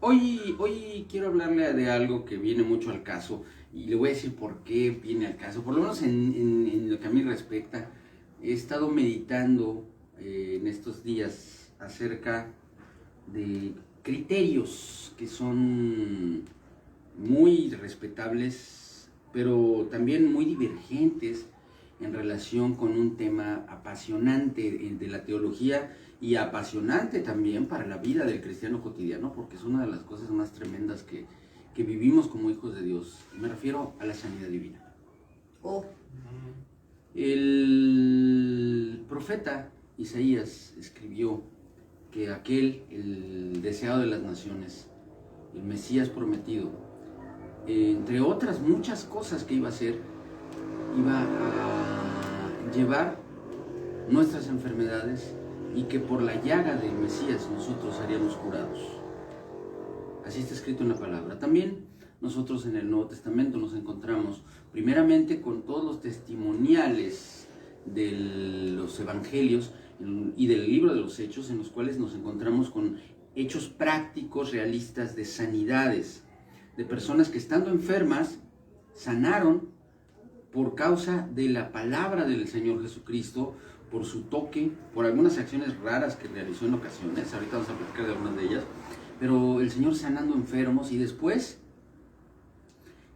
Hoy quiero hablarle de algo que viene mucho al caso y le voy a decir por qué viene al caso. Por lo menos en lo que a mí respecta, he estado meditando en estos días acerca de criterios que son muy respetables, pero también muy divergentes en relación con un tema apasionante de la teología y apasionante también para la vida del cristiano cotidiano, porque es una de las cosas más tremendas que vivimos como hijos de Dios. Me refiero a la sanidad divina. El profeta Isaías escribió que el deseado de las naciones, el Mesías prometido, entre otras muchas cosas que iba a hacer, iba a llevar nuestras enfermedades y que por la llaga del Mesías nosotros seríamos curados. Así está escrito en la palabra. También nosotros en el Nuevo Testamento nos encontramos primeramente con todos los testimoniales de los evangelios y del libro de los Hechos, en los cuales nos encontramos con hechos prácticos, realistas, de sanidades, de personas que estando enfermas sanaron por causa de la palabra del Señor Jesucristo, por su toque, por algunas acciones raras que realizó en ocasiones. Ahorita vamos a platicar de algunas de ellas, pero el Señor sanando enfermos. Y después,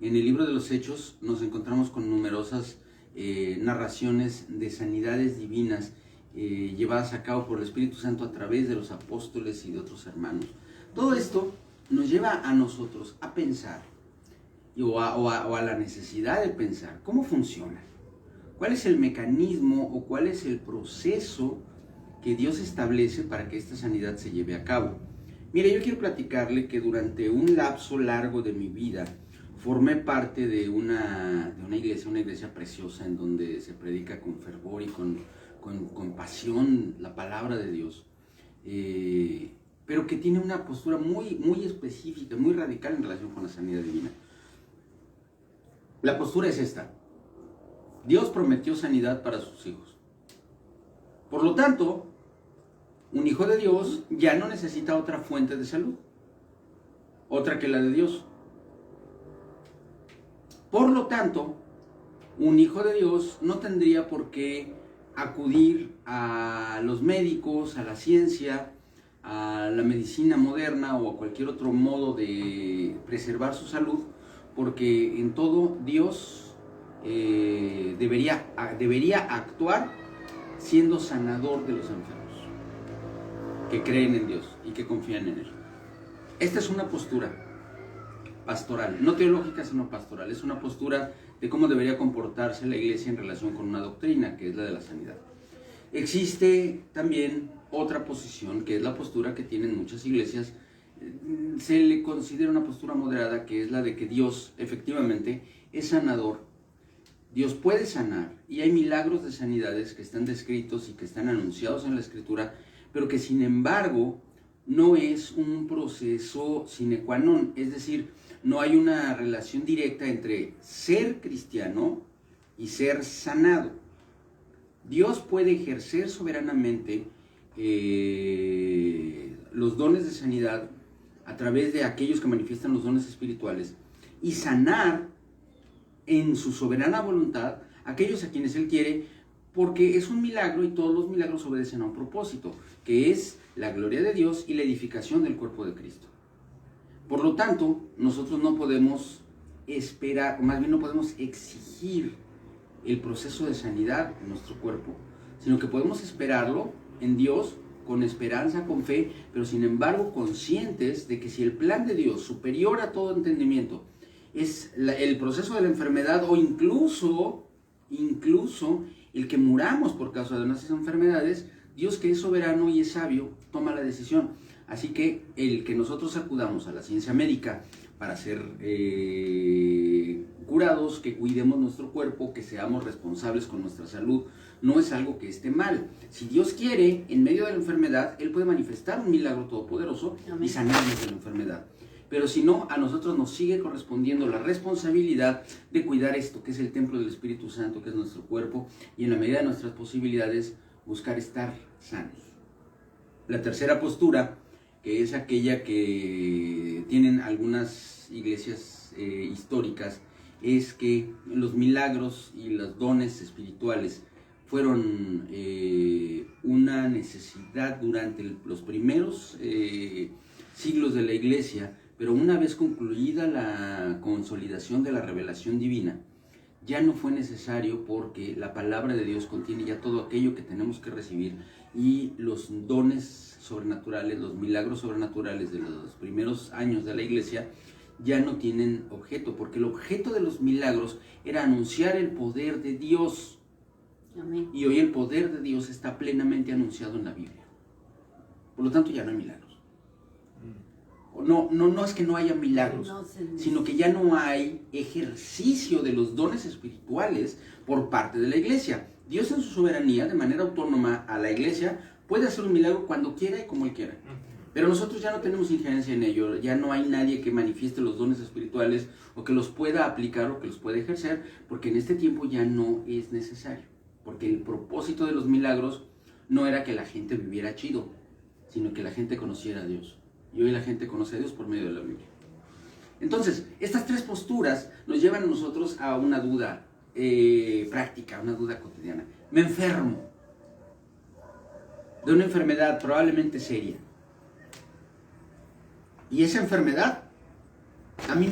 en el libro de los Hechos, nos encontramos con numerosas narraciones de sanidades divinas llevadas a cabo por el Espíritu Santo a través de los apóstoles y de otros hermanos. Todo esto nos lleva a nosotros a pensar, o a la necesidad de pensar, ¿cómo funciona? ¿Cuál es el mecanismo o cuál es el proceso que Dios establece para que esta sanidad se lleve a cabo? Mire, yo quiero platicarle que durante un lapso largo de mi vida formé parte de una iglesia preciosa en donde se predica con fervor y con pasión la palabra de Dios, pero que tiene una postura muy específica, muy radical en relación con la sanidad divina. La postura es esta: Dios prometió sanidad para sus hijos. Por lo tanto, un hijo de Dios ya no necesita otra fuente de salud, otra que la de Dios. Por lo tanto, un hijo de Dios no tendría por qué acudir a los médicos, a la ciencia, a la medicina moderna o a cualquier otro modo de preservar su salud, porque en todo Dios debería actuar siendo sanador de los enfermos que creen en Dios y que confían en Él. Esta es una postura pastoral, no teológica sino pastoral. Es una postura de cómo debería comportarse la iglesia en relación con una doctrina, que es la de la sanidad. Existe también otra posición, que es la postura que tienen muchas iglesias. Se le considera una postura moderada, que es la de que Dios efectivamente es sanador. Dios puede sanar y hay milagros de sanidades que están descritos y que están anunciados en la Escritura, pero que sin embargo no es un proceso sine qua non, es decir, no hay una relación directa entre ser cristiano y ser sanado. Dios puede ejercer soberanamente los dones de sanidad a través de aquellos que manifiestan los dones espirituales y sanar en su soberana voluntad aquellos a quienes Él quiere, porque es un milagro y todos los milagros obedecen a un propósito, que es la gloria de Dios y la edificación del cuerpo de Cristo. Por lo tanto, nosotros no podemos esperar, o más bien no podemos exigir el proceso de sanidad en nuestro cuerpo, sino que podemos esperarlo en Dios con esperanza, con fe, pero sin embargo conscientes de que si el plan de Dios, superior a todo entendimiento, es el proceso de la enfermedad, o incluso el que muramos por causa de nuestras enfermedades, Dios, que es soberano y es sabio, toma la decisión. Así que el que nosotros acudamos a la ciencia médica para ser curados, que cuidemos nuestro cuerpo, que seamos responsables con nuestra salud, no es algo que esté mal. Si Dios quiere, en medio de la enfermedad, Él puede manifestar un milagro todopoderoso y sanarnos de la enfermedad. Pero si no, a nosotros nos sigue correspondiendo la responsabilidad de cuidar esto, que es el templo del Espíritu Santo, que es nuestro cuerpo, y en la medida de nuestras posibilidades, buscar estar sanos. La tercera postura que es aquella que tienen algunas iglesias históricas, es que los milagros y los dones espirituales fueron una necesidad durante los primeros siglos de la iglesia, pero una vez concluida la consolidación de la revelación divina, ya no fue necesario porque la palabra de Dios contiene ya todo aquello que tenemos que recibir, y los dones sobrenaturales, los milagros sobrenaturales de los primeros años de la iglesia ya no tienen objeto, porque el objeto de los milagros era anunciar el poder de Dios. Amén. Y hoy el poder de Dios está plenamente anunciado en la Biblia. Por lo tanto, ya no hay milagros. No es que no haya milagros, sino que ya no hay ejercicio de los dones espirituales por parte de la iglesia. Dios en su soberanía, de manera autónoma a la iglesia, puede hacer un milagro cuando quiera y como Él quiera. Pero nosotros ya no tenemos injerencia en ello, ya no hay nadie que manifieste los dones espirituales o que los pueda aplicar o que los pueda ejercer, porque en este tiempo ya no es necesario. Porque el propósito de los milagros no era que la gente viviera chido, sino que la gente conociera a Dios. Y hoy la gente conoce a Dios por medio de la Biblia. Entonces, estas tres posturas nos llevan a nosotros a una duda práctica, una duda cotidiana. Me enfermo de una enfermedad probablemente seria. Y esa enfermedad a mí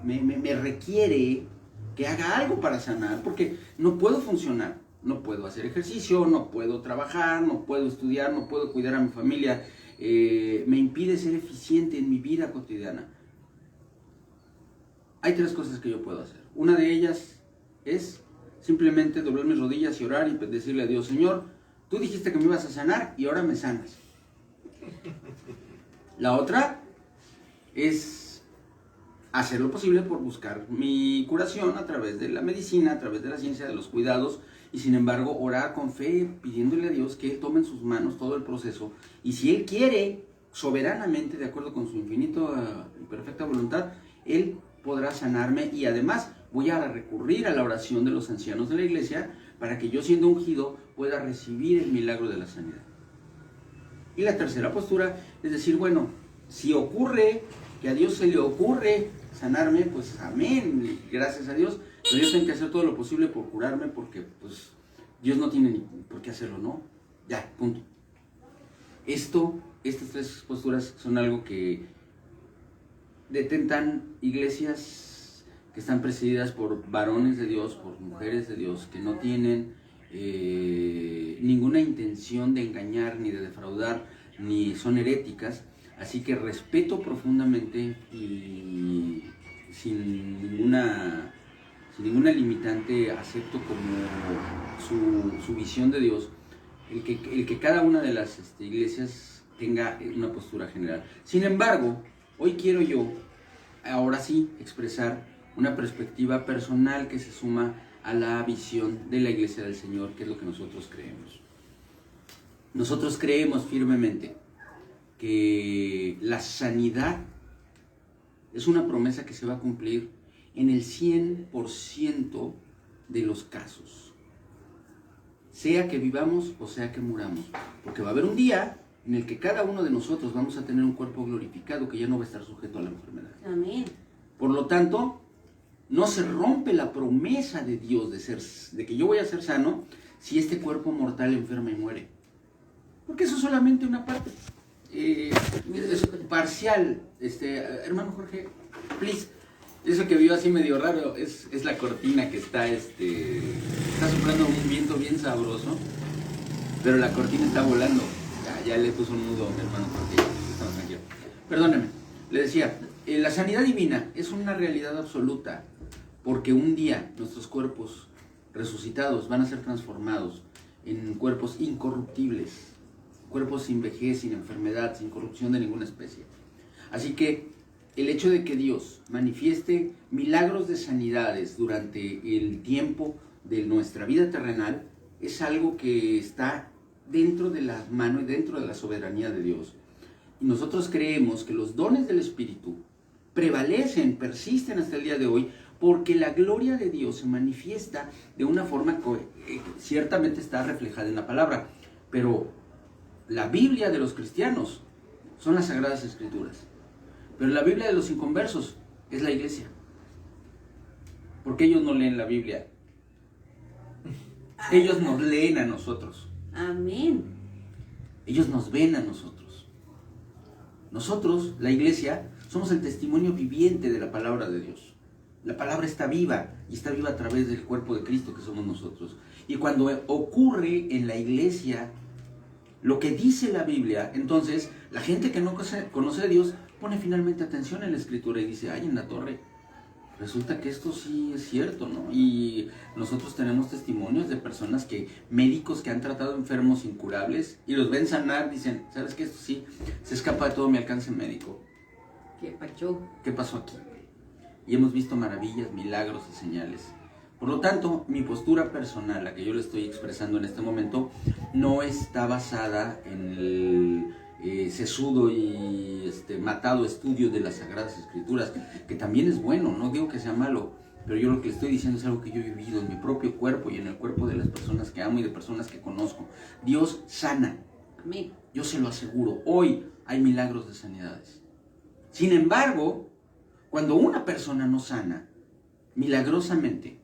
me requiere que haga algo para sanar, porque no puedo funcionar, no puedo hacer ejercicio, no puedo trabajar, no puedo estudiar, no puedo cuidar a mi familia, me impide ser eficiente en mi vida cotidiana. Hay tres cosas que yo puedo hacer. Una de ellas es simplemente doblar mis rodillas y orar y decirle a Dios: Señor, tú dijiste que me ibas a sanar y ahora me sanas. La otra es hacer lo posible por buscar mi curación a través de la medicina, a través de la ciencia, de los cuidados, y sin embargo orar con fe, pidiéndole a Dios que Él tome en sus manos todo el proceso, y si Él quiere, soberanamente, de acuerdo con su infinita y perfecta voluntad, Él podrá sanarme, y además voy a recurrir a la oración de los ancianos de la iglesia para que yo, siendo ungido, pueda recibir el milagro de la sanidad. Y la tercera postura es decir, bueno, si ocurre que a Dios se le ocurre sanarme, pues amén, gracias a Dios, pero yo tengo que hacer todo lo posible por curarme, porque pues Dios no tiene ni por qué hacerlo, ¿no? Ya, punto. Estas tres posturas son algo que detentan iglesias que están presididas por varones de Dios, por mujeres de Dios, que no tienen ninguna intención de engañar ni de defraudar, ni son heréticas. Así que respeto profundamente y sin ninguna limitante acepto como su visión de Dios el que cada una de las iglesias tenga una postura general. Sin embargo, hoy quiero yo, ahora sí, expresar una perspectiva personal que se suma a la visión de la Iglesia del Señor, que es lo que nosotros creemos. Nosotros creemos firmemente que la sanidad es una promesa que se va a cumplir en el 100% de los casos, sea que vivamos o sea que muramos, porque va a haber un día en el que cada uno de nosotros vamos a tener un cuerpo glorificado que ya no va a estar sujeto a la enfermedad. Amén. Por lo tanto, no se rompe la promesa de Dios de que yo voy a ser sano si este cuerpo mortal enferma y muere, porque eso es solamente una parte. Es parcial. Hermano Jorge, please. Eso que vio así medio raro es la cortina que está soplando un viento bien sabroso, pero la cortina está volando. Ya le puso un nudo a mi hermano Jorge, estamos tranquilos. Perdóneme, le decía, la sanidad divina es una realidad absoluta, porque un día nuestros cuerpos resucitados van a ser transformados en cuerpos incorruptibles, cuerpos sin vejez, sin enfermedad, sin corrupción de ninguna especie. Así que el hecho de que Dios manifieste milagros de sanidades durante el tiempo de nuestra vida terrenal es algo que está dentro de la mano y dentro de la soberanía de Dios. Y nosotros creemos que los dones del Espíritu prevalecen, persisten hasta el día de hoy, porque la gloria de Dios se manifiesta de una forma que ciertamente está reflejada en la palabra, pero la Biblia de los cristianos son las Sagradas Escrituras. Pero la Biblia de los inconversos es la iglesia. Porque ellos no leen la Biblia. Ellos nos leen a nosotros. Amén. Ellos nos ven a nosotros. Nosotros, la iglesia, somos el testimonio viviente de la palabra de Dios. La palabra está viva y está viva a través del cuerpo de Cristo que somos nosotros. Y cuando ocurre en la iglesia lo que dice la Biblia, entonces la gente que no conoce a Dios pone finalmente atención en la Escritura y dice, ay, en la torre, resulta que esto sí es cierto, ¿no? Y nosotros tenemos testimonios de personas médicos que han tratado enfermos incurables y los ven sanar, dicen, ¿sabes qué? Esto sí se escapa de todo mi alcance médico. ¿Qué pasó aquí? Y hemos visto maravillas, milagros y señales. Por lo tanto, mi postura personal, la que yo le estoy expresando en este momento, no está basada en el sesudo y matado estudio de las Sagradas Escrituras, que también es bueno, no digo que sea malo, pero yo lo que le estoy diciendo es algo que yo he vivido en mi propio cuerpo y en el cuerpo de las personas que amo y de personas que conozco. Dios sana. Amén. Yo se lo aseguro, hoy hay milagros de sanidades. Sin embargo, cuando una persona no sana, milagrosamente,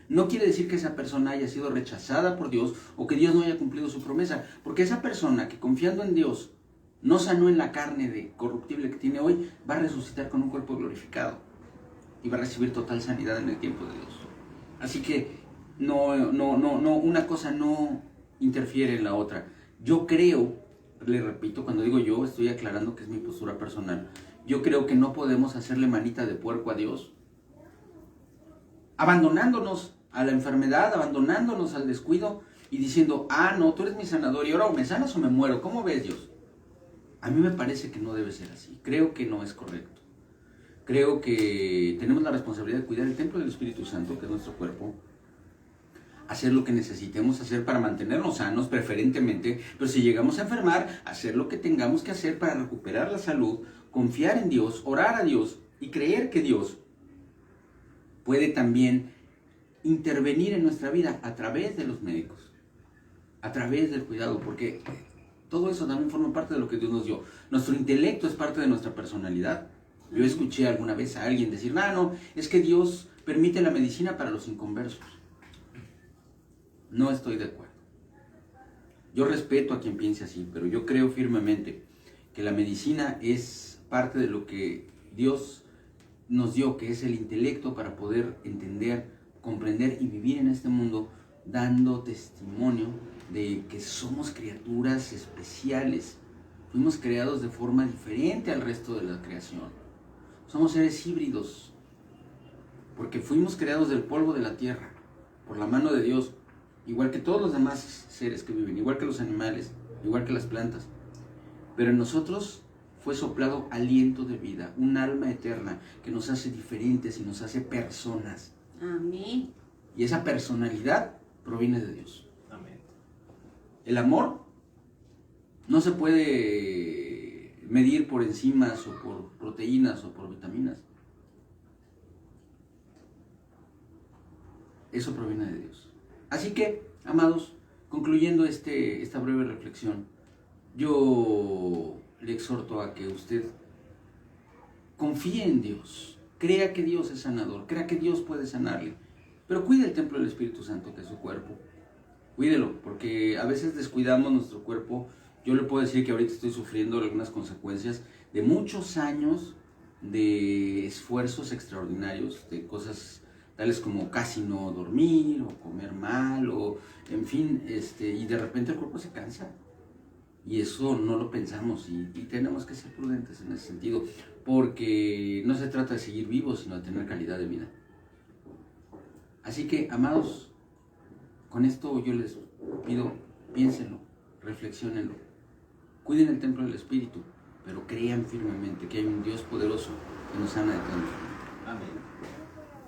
no quiere decir que esa persona haya sido rechazada por Dios o que Dios no haya cumplido su promesa, porque esa persona que confiando en Dios no sanó en la carne corruptible que tiene hoy, va a resucitar con un cuerpo glorificado y va a recibir total sanidad en el tiempo de Dios. Así que no, una cosa no interfiere en la otra. Yo creo, le repito, cuando digo yo, estoy aclarando que es mi postura personal. Yo creo que no podemos hacerle manita de puerco a Dios, abandonándonos a la enfermedad, abandonándonos al descuido y diciendo, no, tú eres mi sanador y ahora o me sanas o me muero. ¿Cómo ves, Dios? A mí me parece que no debe ser así. Creo que no es correcto. Creo que tenemos la responsabilidad de cuidar el templo del Espíritu Santo, que es nuestro cuerpo, hacer lo que necesitemos hacer para mantenernos sanos preferentemente, pero si llegamos a enfermar, hacer lo que tengamos que hacer para recuperar la salud, confiar en Dios, orar a Dios y creer que Dios puede también intervenir en nuestra vida a través de los médicos, a través del cuidado, porque todo eso también forma parte de lo que Dios nos dio. Nuestro intelecto es parte de nuestra personalidad. Yo escuché alguna vez a alguien decir, no, es que Dios permite la medicina para los inconversos. No estoy de acuerdo. Yo respeto a quien piense así, pero yo creo firmemente que la medicina es parte de lo que Dios nos dio, que es el intelecto para poder entender, comprender y vivir en este mundo dando testimonio de que somos criaturas especiales. Fuimos creados de forma diferente al resto de la creación. Somos seres híbridos, porque fuimos creados del polvo de la tierra, por la mano de Dios, igual que todos los demás seres que viven, igual que los animales, igual que las plantas. Pero en nosotros fue soplado aliento de vida, un alma eterna que nos hace diferentes y nos hace personas. Amén. Y esa personalidad proviene de Dios. Amén. El amor no se puede medir por enzimas o por proteínas o por vitaminas. Eso proviene de Dios. Así que, amados, concluyendo esta breve reflexión, yo le exhorto a que usted confíe en Dios, crea que Dios es sanador, crea que Dios puede sanarle, pero cuide el templo del Espíritu Santo, que es su cuerpo. Cuídelo, porque a veces descuidamos nuestro cuerpo. Yo le puedo decir que ahorita estoy sufriendo algunas consecuencias de muchos años de esfuerzos extraordinarios, de cosas tales como casi no dormir o comer mal, o en fin, y de repente el cuerpo se cansa. Y eso no lo pensamos y tenemos que ser prudentes en ese sentido, porque no se trata de seguir vivos, sino de tener calidad de vida. Así que, amados, con esto yo les pido, piénsenlo, reflexionenlo, cuiden el templo del Espíritu, pero crean firmemente que hay un Dios poderoso que nos sana de todo. Amén.